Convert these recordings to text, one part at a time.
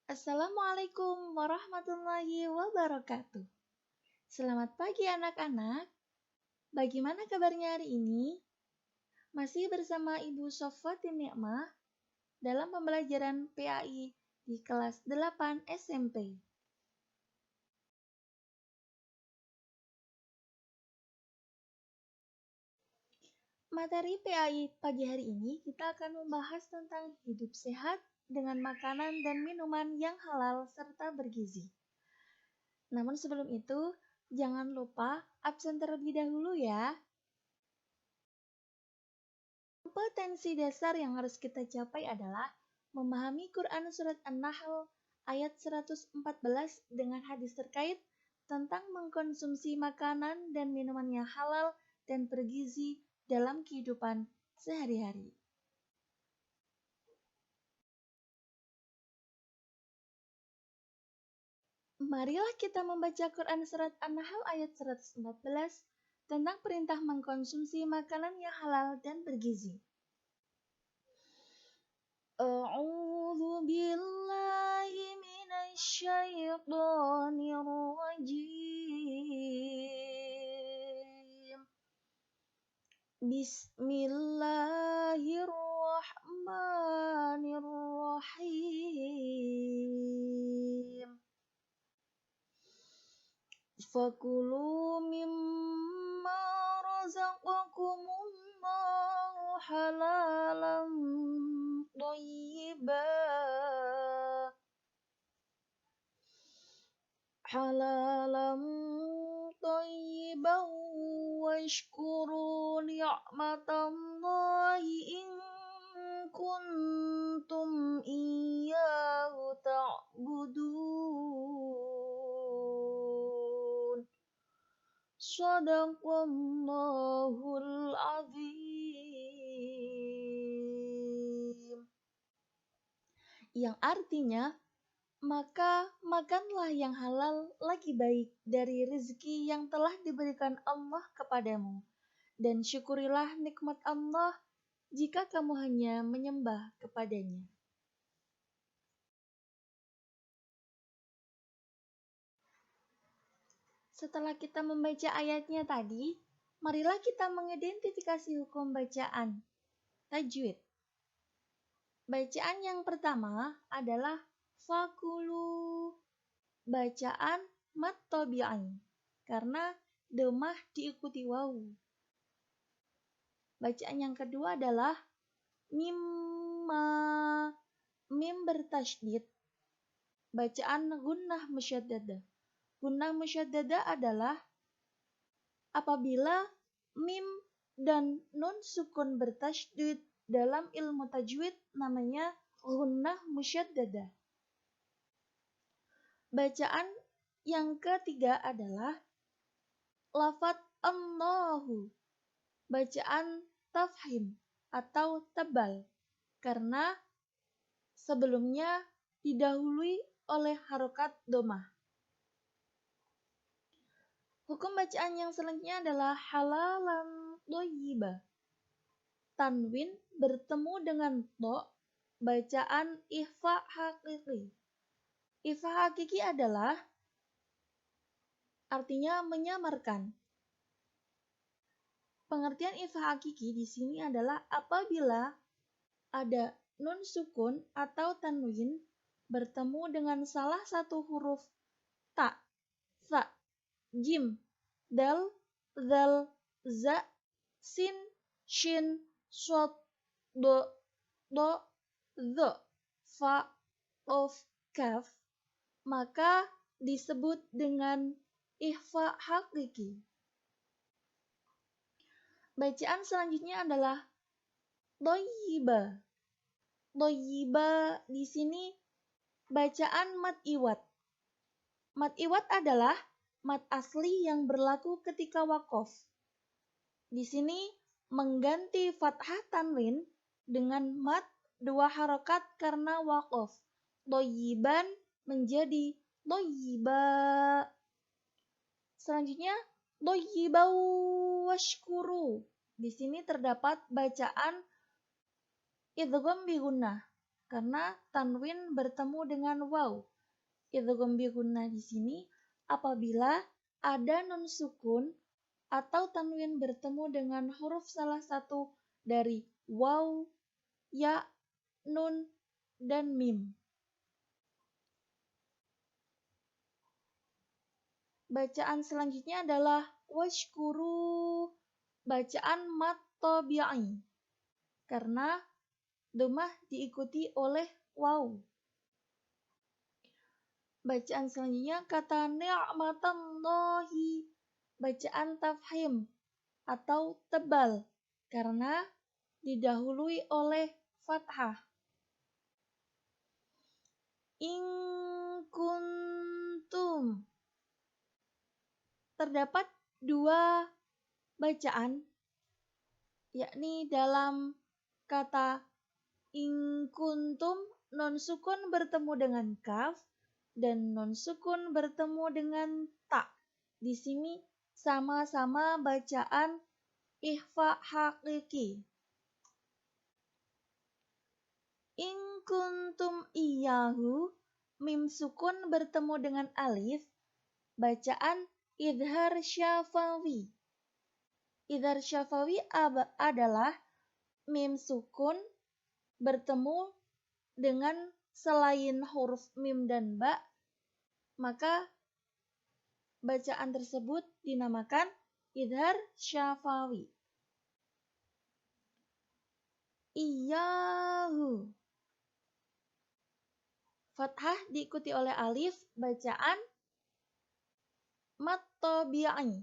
Assalamualaikum warahmatullahi wabarakatuh. Selamat pagi anak-anak. Bagaimana kabarnya hari ini? Masih bersama Ibu Sofwatin Ni'mah dalam pembelajaran PAI di kelas 8 SMP. Materi PAI pagi hari ini kita akan membahas tentang hidup sehat dengan makanan dan minuman yang halal serta bergizi. Namun sebelum itu, jangan lupa absen terlebih dahulu ya. Kompetensi dasar yang harus kita capai adalah memahami Quran Surat An-Nahl ayat 114 dengan hadis terkait tentang mengkonsumsi makanan dan minuman yang halal dan bergizi dalam kehidupan sehari-hari. Marilah kita membaca Quran Surat An-Nahl ayat 114 tentang perintah mengkonsumsi makanan yang halal dan bergizi. A'udzu billahi minasy syaithanir rajim. Bismillahirrahmanirrahim. Fakulu mimma razaqakumullahu halalan thayyiban washkuru ni'matallahi in kuntum iyyahu ta'budun. Shadaqallahul azim. Yang artinya, maka makanlah yang halal lagi baik dari rezeki yang telah diberikan Allah kepadamu. Dan syukurilah nikmat Allah jika kamu hanya menyembah kepadanya. Setelah kita membaca ayatnya tadi, marilah kita mengidentifikasi hukum bacaan tajwid. Bacaan yang pertama adalah fakulu, bacaan mad tabi'i, karena domah diikuti wawu. Bacaan yang kedua adalah mimma, mim bertasydid, bacaan gunnah musyaddadah. Gunnah musyaddadah adalah apabila mim dan nun sukun bertasydid dalam ilmu tajwid namanya gunnah musyaddadah. Bacaan yang ketiga adalah lafadz Allahu, bacaan tafhim atau tebal, karena sebelumnya didahului oleh harokat domah. Hukum bacaan yang selanjutnya adalah halalan thayyiba. Tanwin bertemu dengan to, bacaan ikhfa hakiki. Ikhfa hakiki adalah artinya menyamarkan. Pengertian ikhfa hakiki di sini adalah apabila ada nun sukun atau tanwin bertemu dengan salah satu huruf ta, sa, jim, dal, zal, za, sin, shin, shod, do, dho, fa, qaf, kaf, maka disebut dengan ikhfa hakiki. Bacaan selanjutnya adalah thayyiba. Thayyiba di sini bacaan mad iwad. Mad iwad adalah mad asli yang berlaku ketika waqaf. Di sini mengganti fathah tanwin dengan mad dua harokat karena waqaf. Thayyiban menjadi thayyiba. Selanjutnya thayyibau washkuru. Di sini terdapat bacaan idgham bi gunnah. karena tanwin bertemu dengan waw. Idgham bi gunnah di sini apabila ada nun sukun atau tanwin bertemu dengan huruf salah satu dari waw, ya, nun, dan mim. Bacaan selanjutnya adalah washkuru, bacaan mat tabi'i, karena dhammah diikuti oleh waw. Bacaan selanjutnya kata ni'matallahi, bacaan tafhim atau tebal, karena didahului oleh fathah. In kuntum. Terdapat dua bacaan, yakni dalam kata in kuntum non sukun bertemu dengan kaf dan non sukun bertemu dengan ta. Di sini sama-sama bacaan ikhfa hakiki. In kuntum iyahu, mim sukun bertemu dengan alif, bacaan idhar syafawi. Idhar syafawi adalah mim sukun bertemu dengan selain huruf mim dan ba, maka bacaan tersebut dinamakan idhar syafawi. Iyahu. Fathah diikuti oleh alif, bacaan mat tabi'i.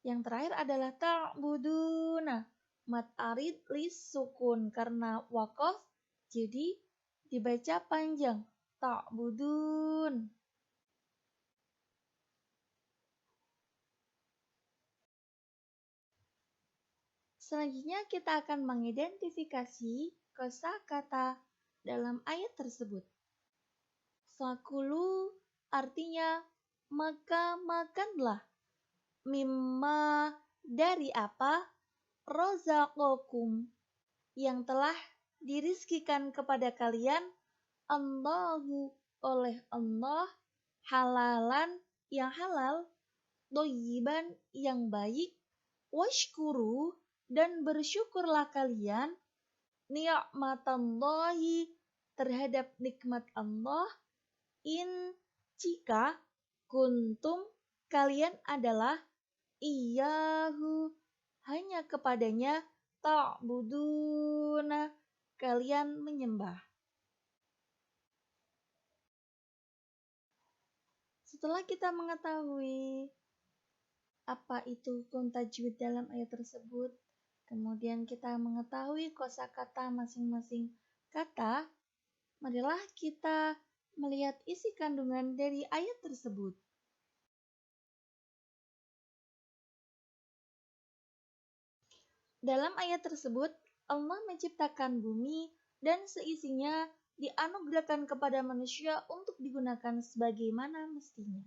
Yang terakhir adalah ta'buduna. Mat arid lis sukun karena waqaf, jadi dibaca panjang. Ta'budun. Selanjutnya kita akan mengidentifikasi kosakata dalam ayat tersebut. Fakulu artinya maka makanlah. Mimma dari apa? Rozaqakum yang telah dirizkikan kepada kalian Allahu oleh Allah, halalan yang halal, thayyiban yang baik, washkuru dan bersyukurlah kalian ni'matallahi terhadap nikmat Allah, in jika kuntum kalian adalah iyahu hanya kepadanya ta'buduna kalian menyembah. Setelah kita mengetahui apa itu hukum tajwid dalam ayat tersebut, kemudian kita mengetahui kosakata masing-masing kata, marilah kita melihat isi kandungan dari ayat tersebut. Dalam ayat tersebut, Allah menciptakan bumi dan seisinya dianugerahkan kepada manusia untuk digunakan sebagaimana mestinya.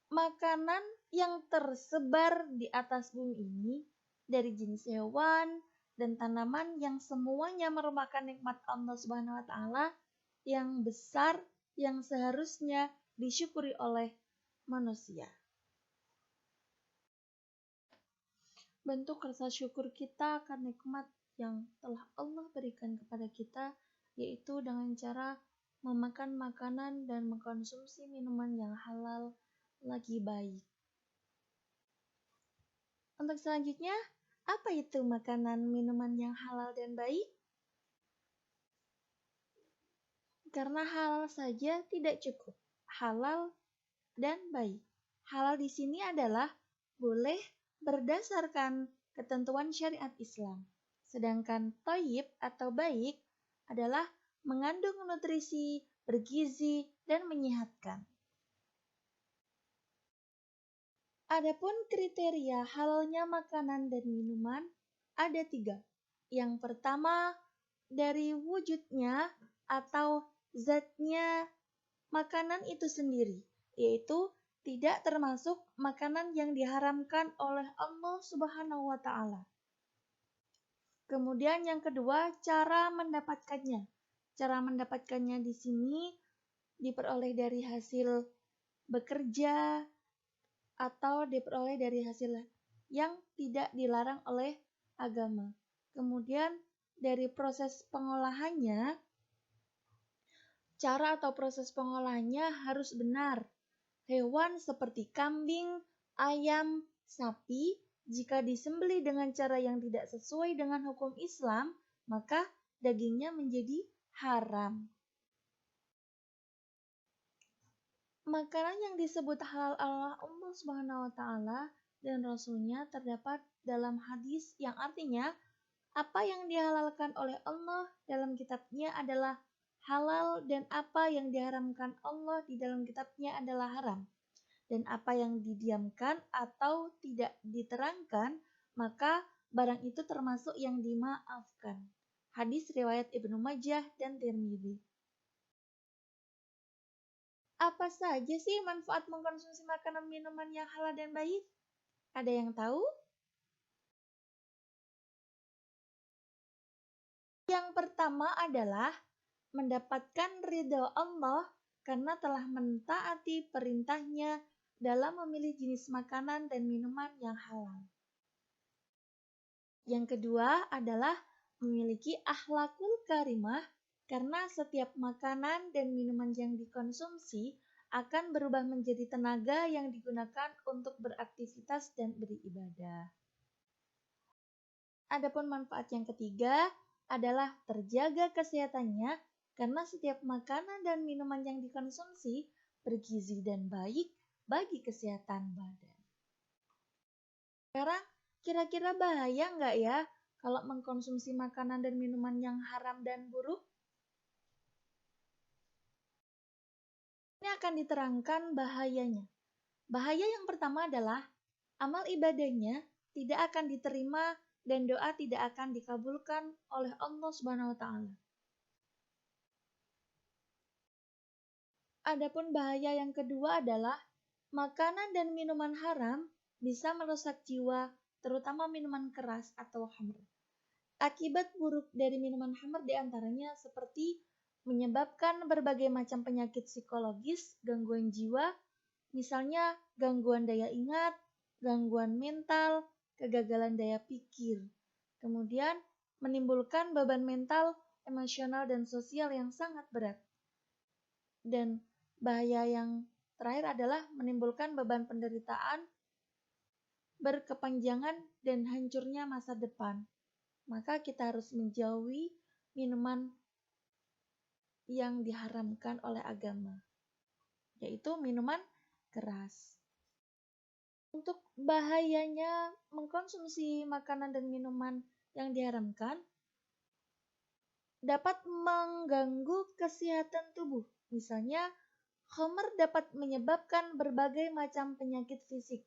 Makanan yang tersebar di atas bumi ini dari jenis hewan dan tanaman yang semuanya merupakan nikmat Allah Subhanahu wa taala yang besar yang seharusnya disyukuri oleh manusia. Bentuk rasa syukur kita akan nikmat yang telah Allah berikan kepada kita, yaitu dengan cara memakan makanan dan mengkonsumsi minuman yang halal lagi baik. Untuk selanjutnya, apa itu makanan minuman yang halal dan baik? Karena halal saja tidak cukup, halal dan baik. Halal di sini adalah boleh berdasarkan ketentuan syariat Islam. Sedangkan thayyib atau baik adalah mengandung nutrisi, bergizi, dan menyehatkan. Adapun kriteria halalnya makanan dan minuman ada 3. Yang pertama, dari wujudnya atau zatnya makanan itu sendiri, yaitu tidak termasuk makanan yang diharamkan oleh Allah Subhanahu wa taala. Kemudian yang kedua, cara mendapatkannya. Cara mendapatkannya di sini diperoleh dari hasil bekerja atau diperoleh dari hasil yang tidak dilarang oleh agama. Kemudian dari proses pengolahannya, cara atau proses pengolahannya harus benar. Hewan seperti kambing, ayam, sapi, jika disembelih dengan cara yang tidak sesuai dengan hukum Islam, maka dagingnya menjadi haram. Makanan yang disebut halal Allah Subhanahu wa taala dan Rasul-Nya terdapat dalam hadis yang artinya apa yang dihalalkan oleh Allah dalam kitabnya adalah halal dan apa yang diharamkan Allah di dalam kitabnya adalah haram. Dan apa yang didiamkan atau tidak diterangkan, maka barang itu termasuk yang dimaafkan. Hadis riwayat Ibnu Majah dan Tirmidzi. Apa saja sih manfaat mengkonsumsi makanan minuman yang halal dan baik? Ada yang tahu? Yang pertama adalah mendapatkan ridho Allah karena telah mentaati perintahnya dalam memilih jenis makanan dan minuman yang halal. Yang kedua adalah memiliki akhlakul karimah karena setiap makanan dan minuman yang dikonsumsi akan berubah menjadi tenaga yang digunakan untuk beraktivitas dan beribadah. Adapun manfaat yang ketiga adalah terjaga kesehatannya karena setiap makanan dan minuman yang dikonsumsi bergizi dan baik bagi kesehatan badan. Sekarang, kira-kira bahaya nggak ya kalau mengkonsumsi makanan dan minuman yang haram dan buruk? Ini akan diterangkan bahayanya. Bahaya yang pertama adalah amal ibadahnya tidak akan diterima dan doa tidak akan dikabulkan oleh Allah Subhanahu wa taala. Adapun bahaya yang kedua adalah makanan dan minuman haram bisa merusak jiwa, terutama minuman keras atau khamr. Akibat buruk dari minuman khamr diantaranya seperti menyebabkan berbagai macam penyakit psikologis, gangguan jiwa, misalnya gangguan daya ingat, gangguan mental, kegagalan daya pikir. Kemudian menimbulkan beban mental, emosional, dan sosial yang sangat berat. Dan bahaya yang terakhir adalah menimbulkan beban penderitaan, berkepanjangan, dan hancurnya masa depan. Maka kita harus menjauhi minuman yang diharamkan oleh agama, yaitu minuman keras. Untuk bahayanya mengkonsumsi makanan dan minuman yang diharamkan, dapat mengganggu kesehatan tubuh. Misalnya, khamr dapat menyebabkan berbagai macam penyakit fisik,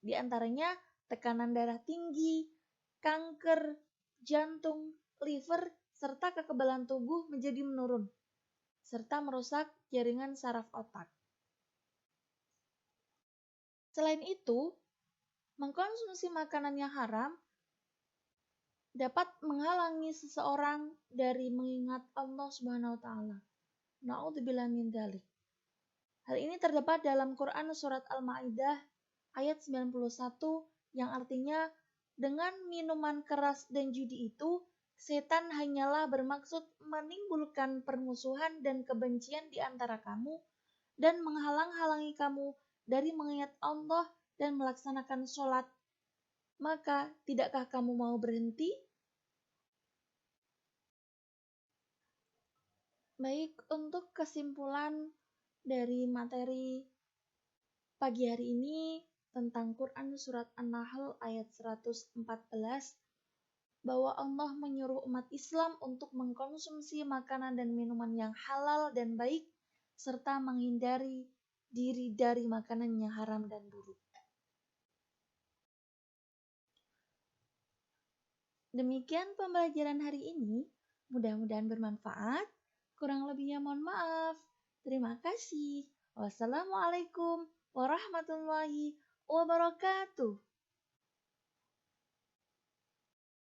di antaranya tekanan darah tinggi, kanker, jantung, liver, serta kekebalan tubuh menjadi menurun, serta merusak jaringan saraf otak. Selain itu, mengkonsumsi makanan yang haram dapat menghalangi seseorang dari mengingat Allah Subhanahu wa taala. Na'udzubillah min dzalik. Hal ini terdapat dalam Quran surat Al-Maidah ayat 91 yang artinya dengan minuman keras dan judi itu setan hanyalah bermaksud menimbulkan permusuhan dan kebencian di antara kamu dan menghalang-halangi kamu dari mengingat Allah dan melaksanakan sholat. Maka, tidakkah kamu mau berhenti? Baik, untuk kesimpulan dari materi pagi hari ini tentang Quran Surat An-Nahl ayat 114, bahwa Allah menyuruh umat Islam untuk mengkonsumsi makanan dan minuman yang halal dan baik, serta menghindari diri dari makanan yang haram dan buruk. Demikian pembelajaran hari ini, mudah-mudahan bermanfaat. Kurang lebihnya mohon maaf. Terima kasih. Wassalamualaikum warahmatullahi wabarakatuh.